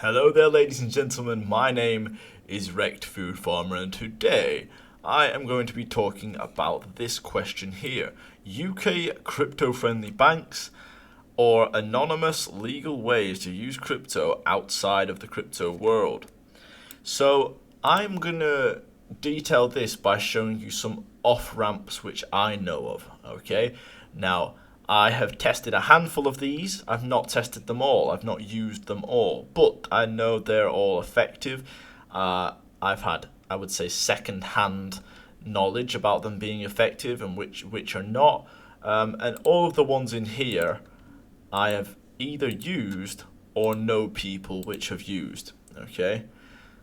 Hello there, ladies and gentlemen. My name is Wrecked Food Farmer, and today I am going to be talking about this question here: UK crypto-friendly banks or anonymous legal ways to use crypto outside of the crypto world. So I'm gonna detail this by showing you some off-ramps which I know of. Okay, now I have tested a handful of these. I've not tested them all. I've not used them all, but I know they're all effective. I've had, I would say, second-hand knowledge about them being effective and which are not. And all of the ones in here, I have either used or know people which have used. Okay,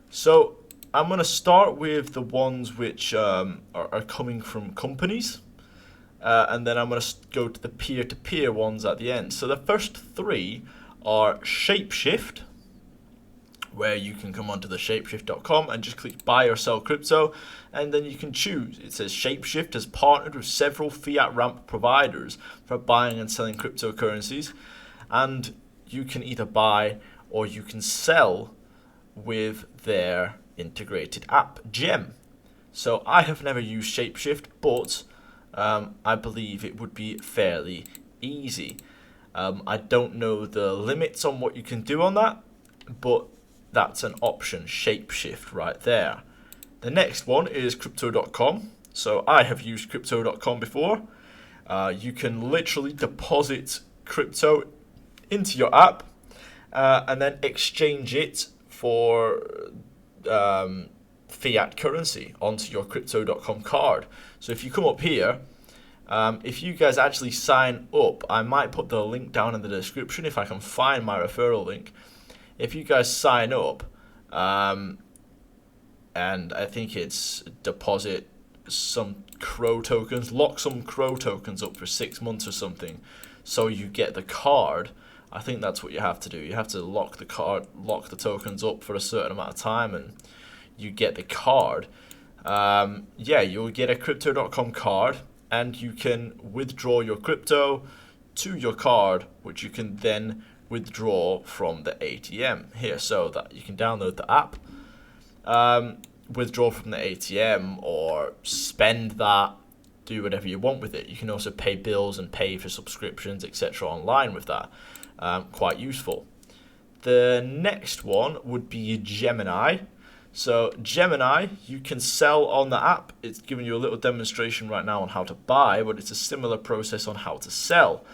so I'm going to start with the ones which are coming from companies. And then I'm going to go to the peer-to-peer ones at the end. So the first three are Shapeshift, where you can come onto the shapeshift.com and just click buy or sell crypto, and then you can choose. It says Shapeshift has partnered with several fiat ramp providers for buying and selling cryptocurrencies, and you can either buy or you can sell with their integrated app, Gem. So I have never used Shapeshift, but I believe it would be fairly easy. I don't know the limits on what you can do on that, but that's an option, Shapeshift right there. The next one is crypto.com. So I have used crypto.com before. You can literally deposit crypto into your app and then exchange it for fiat currency onto your crypto.com card. So if you come up here, if you guys actually sign up, I might put the link down in the description if I can find my referral link. If you guys sign up, and I think it's deposit some Crow tokens, lock some Crow tokens up for 6 months or something, so you get the card. I think that's what you have to do. You have to lock the tokens up for a certain amount of time, and you get the card. You'll get a crypto.com card, and you can withdraw your crypto to your card, which you can then withdraw from the ATM here. So that you can download the app, withdraw from the ATM, or spend that, do whatever you want with it. You can also pay bills and pay for subscriptions, etc. online with that. Quite useful. The next one would be Gemini. So Gemini, you can sell on the app. It's giving you a little demonstration right now on how to buy, but it's a similar process on how to sell.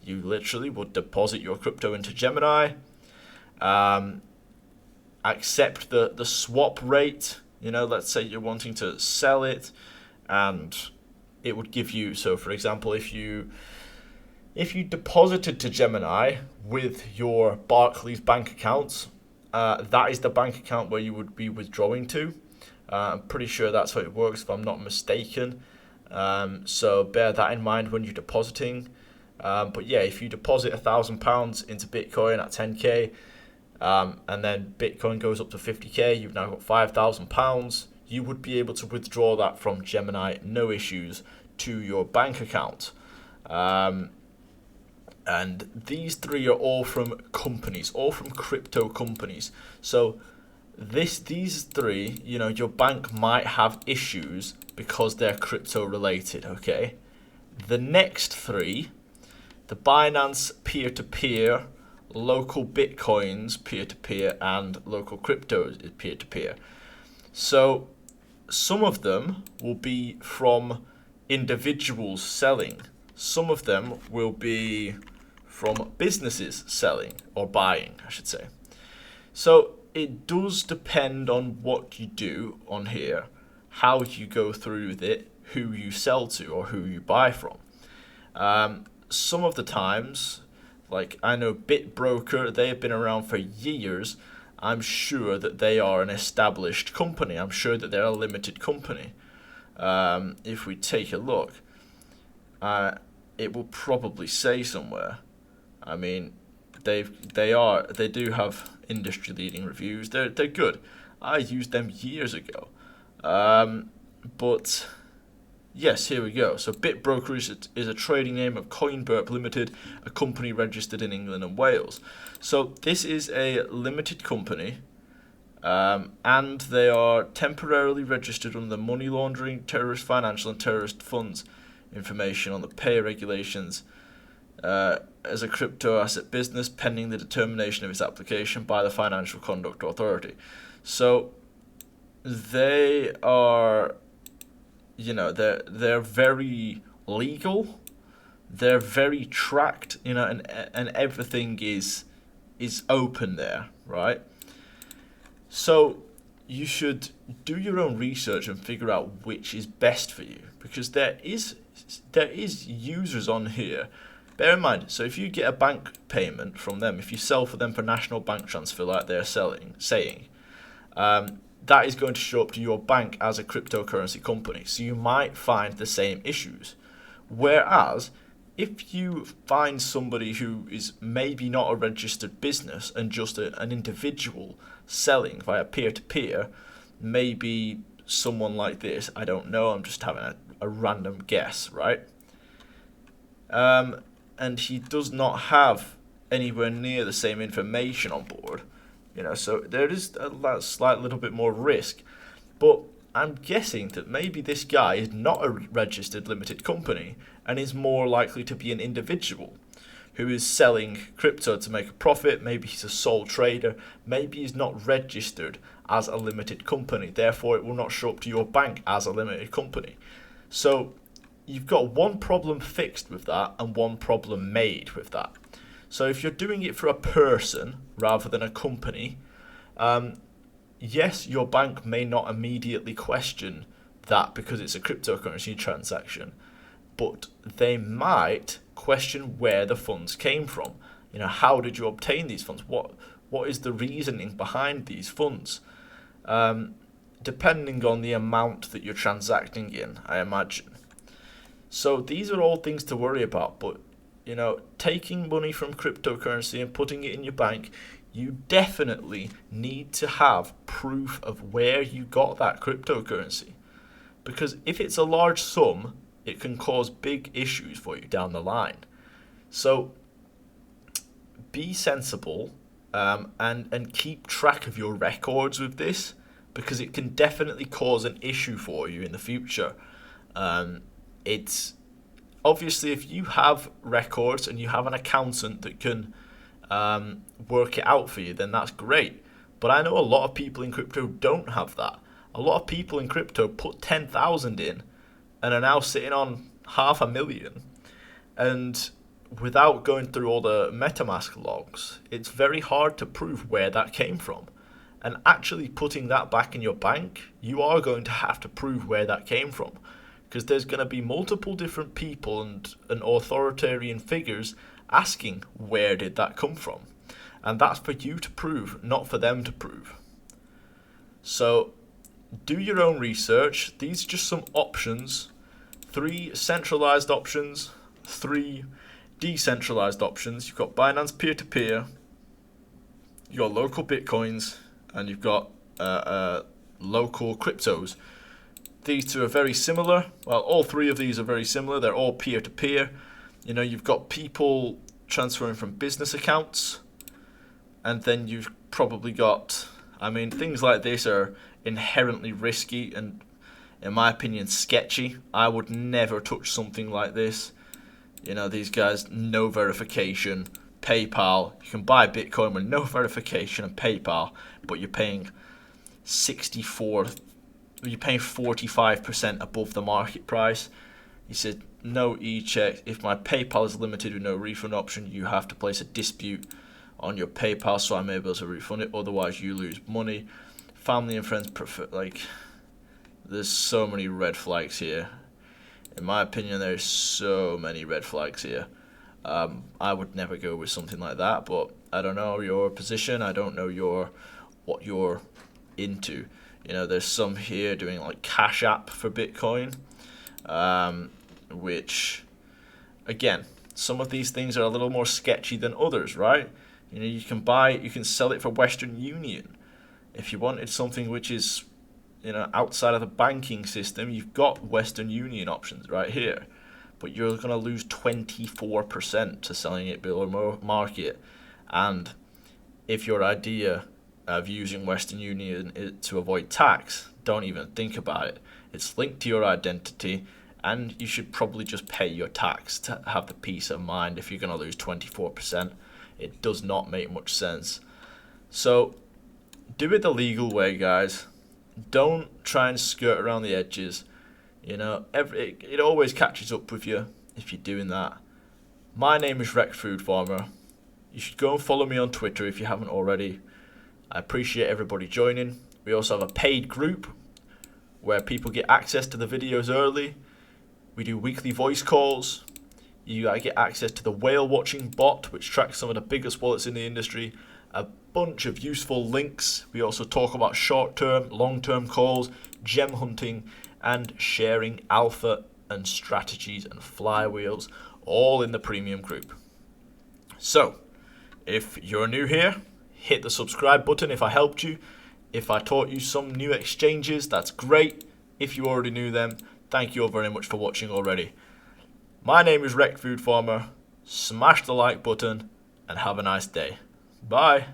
You literally would deposit your crypto into Gemini, accept the swap rate. Let's say you're wanting to sell it, and it would give you, so for example, if you deposited to Gemini with your Barclays bank accounts, that is the bank account where you would be withdrawing to. I'm pretty sure that's how it works, if I'm not mistaken. So bear that in mind when you're depositing. But yeah, if you deposit £1,000 into Bitcoin at 10k, and then Bitcoin goes up to 50k, you've now got £5,000. You would be able to withdraw that from Gemini, no issues, to your bank account. And these three are all from companies, all from crypto companies. So these three, your bank might have issues because they're crypto related, okay? The next three, the Binance peer-to-peer, local Bitcoins peer-to-peer, and local cryptos peer-to-peer. So some of them will be from individuals selling. Some of them will be from businesses selling, or buying, I should say. So it does depend on what you do on here, how you go through with it, who you sell to or who you buy from. Some of the times, like I know BitBroker, they have been around for years. I'm sure that they are an established company. I'm sure that they're a limited company. If we take a look, it will probably say somewhere. I mean, they do have industry leading reviews. They're good. I used them years ago. But Yes, here we go. So BitBroker is a trading name of CoinBurp Limited, a company registered in England and Wales. So this is a limited company, and they are temporarily registered under the money laundering, terrorist financial and terrorist funds information on the pay regulations as a crypto asset business pending the determination of its application by the Financial Conduct Authority. So they are, they're very legal, they're very tracked, and everything is open there, right? So you should do your own research and figure out which is best for you, because there is users on here. Bear in mind, so if you get a bank payment from them, if you sell for them for national bank transfer like they're saying, that is going to show up to your bank as a cryptocurrency company. So you might find the same issues. Whereas if you find somebody who is maybe not a registered business and just an individual selling via peer-to-peer, maybe someone like this, I don't know, I'm just having a random guess, right? And he does not have anywhere near the same information on board, so there is a slight little bit more risk. But I'm guessing that maybe this guy is not a registered limited company and is more likely to be an individual who is selling crypto to make a profit. Maybe he's a sole trader. Maybe he's not registered as a limited company. Therefore, it will not show up to your bank as a limited company. So you've got one problem fixed with that and one problem made with that. So if you're doing it for a person rather than a company, yes, your bank may not immediately question that because it's a cryptocurrency transaction, but they might question where the funds came from. How did you obtain these funds? What is the reasoning behind these funds? Depending on the amount that you're transacting in, I imagine. So these are all things to worry about, but taking money from cryptocurrency and putting it in your bank, you definitely need to have proof of where you got that cryptocurrency. Because if it's a large sum, it can cause big issues for you down the line. So be sensible, and keep track of your records with this, because it can definitely cause an issue for you in the future. It's obviously, if you have records and you have an accountant that can work it out for you, then that's great. But I know a lot of people in crypto don't have that. A lot of people in crypto put 10,000 in and are now sitting on 500,000. And without going through all the MetaMask logs, it's very hard to prove where that came from. And actually putting that back in your bank, you are going to have to prove where that came from, because there's going to be multiple different people and authoritarian figures asking where did that come from. And that's for you to prove, not for them to prove. So do your own research. These are just some options. 3 centralized options, 3 decentralized options. You've got Binance Peer-to-Peer, you've got local Bitcoins, and you've got local cryptos. These two are very similar. Well, all 3 of these are very similar. They're all peer-to-peer. You've got people transferring from business accounts, and then you've probably got, things like this are inherently risky and, in my opinion, sketchy. I would never touch something like this. These guys, no verification, PayPal. You can buy Bitcoin with no verification and PayPal, but you're paying 45% above the market price. He said, no e-check. If my PayPal is limited with no refund option, you have to place a dispute on your PayPal so I'm able to refund it. Otherwise, you lose money. Family and friends prefer, there's so many red flags here. In my opinion, there's so many red flags here. I would never go with something like that, but I don't know your position. I don't know what you're into. There's some here doing Cash App for Bitcoin, which, again, some of these things are a little more sketchy than others, right? You can sell it for Western Union. If you wanted something which is, outside of the banking system, you've got Western Union options right here, but you're going to lose 24% to selling it below market. And if your idea of using Western Union is to avoid tax, don't even think about it. It's linked to your identity, and you should probably just pay your tax to have the peace of mind if you're going to lose 24%. It does not make much sense. So do it the legal way, guys. Don't try and skirt around the edges. It always catches up with you if you're doing that. My name is Wrecked Food Farmer. You should go and follow me on Twitter if you haven't already. I appreciate everybody joining. We also have a paid group where people get access to the videos early. We do weekly voice calls. You get access to the whale watching bot, which tracks some of the biggest wallets in the industry. A bunch of useful links. We also talk about short-term, long-term calls, gem hunting, and sharing alpha and strategies and flywheels, all in the premium group. So, if you're new here, hit the subscribe button if I helped you. If I taught you some new exchanges, that's great. If you already knew them, thank you all very much for watching already. My name is Wrecked Food Farmer. Smash the like button and have a nice day. Bye.